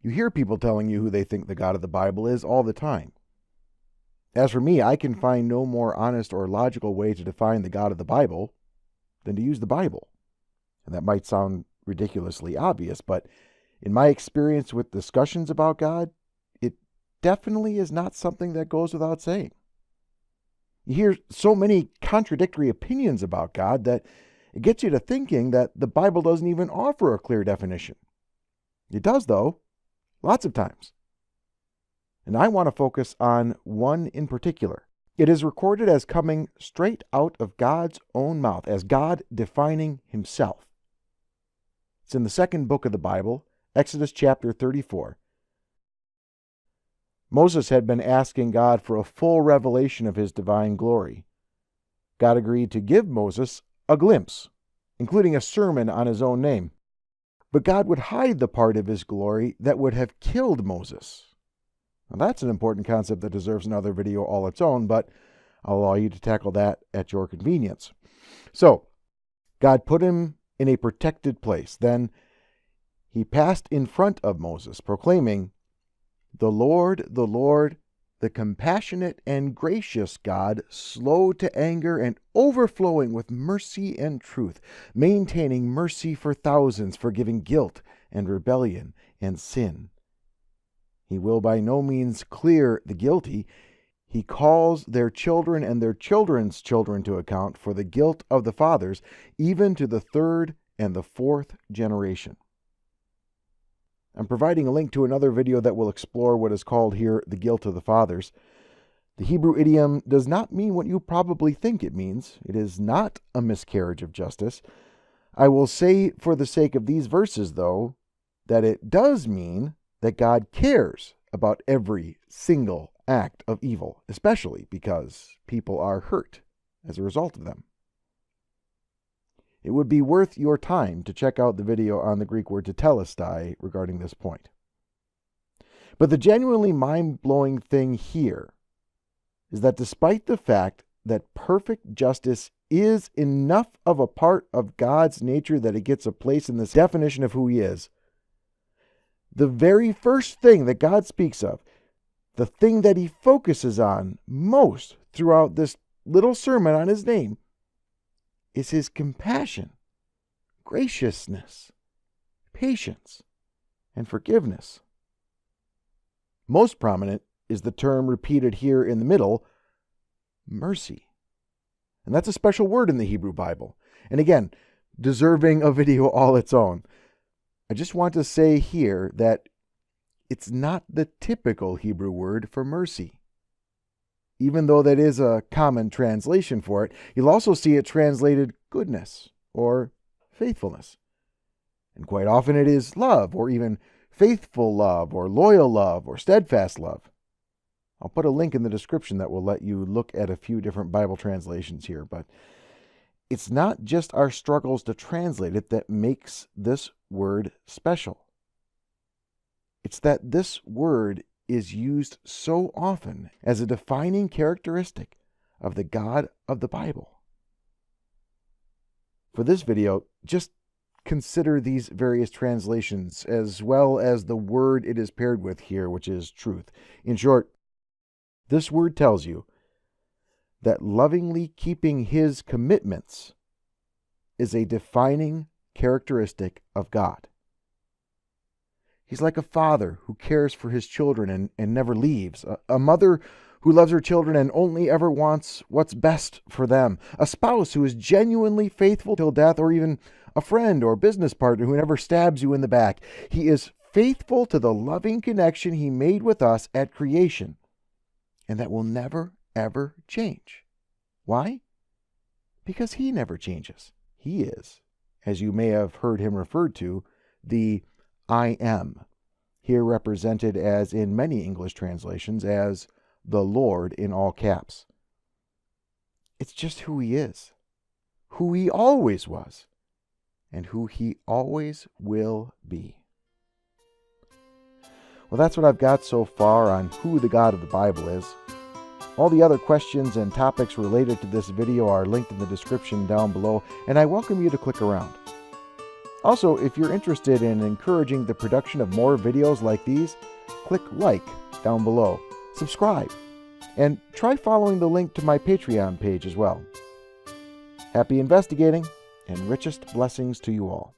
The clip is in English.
You hear people telling you who they think the God of the Bible is all the time. As for me, I can find no more honest or logical way to define the God of the Bible than to use the Bible. And that might sound ridiculously obvious, but in my experience with discussions about God, it definitely is not something that goes without saying. You hear so many contradictory opinions about God that it gets you to thinking that the Bible doesn't even offer a clear definition. It does, though, lots of times. And I want to focus on one in particular. It is recorded as coming straight out of God's own mouth, as God defining himself. It's in the second book of the Bible, Exodus chapter 34. Moses had been asking God for a full revelation of his divine glory. God agreed to give Moses a glimpse, including a sermon on his own name. But God would hide the part of his glory that would have killed Moses. Now, that's an important concept that deserves another video all its own, but I'll allow you to tackle that at your convenience. So, God put him in a protected place. Then he passed in front of Moses, proclaiming, the Lord, the compassionate and gracious God, slow to anger and overflowing with mercy and truth, maintaining mercy for thousands, forgiving guilt and rebellion and sin. He will by no means clear the guilty. He calls their children and their children's children to account for the guilt of the fathers, even to the third and the fourth generation. I'm providing a link to another video that will explore what is called here the guilt of the fathers. The Hebrew idiom does not mean what you probably think it means. It is not a miscarriage of justice. I will say for the sake of these verses, though, that it does mean that God cares about every single act of evil, especially because people are hurt as a result of them. It would be worth your time to check out the video on the Greek word Tetelestai regarding this point. But the genuinely mind-blowing thing here is that despite the fact that perfect justice is enough of a part of God's nature that it gets a place in this definition of who he is, the very first thing that God speaks of, the thing that he focuses on most throughout this little sermon on his name, is his compassion, graciousness, patience, and forgiveness. Most prominent is the term repeated here in the middle, mercy. And that's a special word in the Hebrew Bible. And again, deserving a video all its own. I just want to say here that it's not the typical Hebrew word for mercy. Even though that is a common translation for it, you'll also see it translated goodness or faithfulness. And quite often it is love, or even faithful love, or loyal love, or steadfast love. I'll put a link in the description that will let you look at a few different Bible translations here, but it's not just our struggles to translate it that makes this word special. It's that this word is used so often as a defining characteristic of the God of the Bible. For this video, just consider these various translations as well as the word it is paired with here, which is truth. In short, this word tells you that lovingly keeping his commitments is a defining characteristic of God. He's like a father who cares for his children and never leaves, a mother who loves her children and only ever wants what's best for them, a spouse who is genuinely faithful till death, or even a friend or business partner who never stabs you in the back. He is faithful to the loving connection he made with us at creation, and that will never, ever change. Why? Because he never changes. He is, as you may have heard him referred to, the I am, here represented as in many English translations as the Lord in all caps. It's just who he is, who he always was, and who he always will be. Well, that's what I've got so far on who the God of the Bible is. All the other questions and topics related to this video are linked in the description down below, and I welcome you to click around. Also, if you're interested in encouraging the production of more videos like these, click like down below, subscribe, and try following the link to my Patreon page as well. Happy investigating, and richest blessings to you all.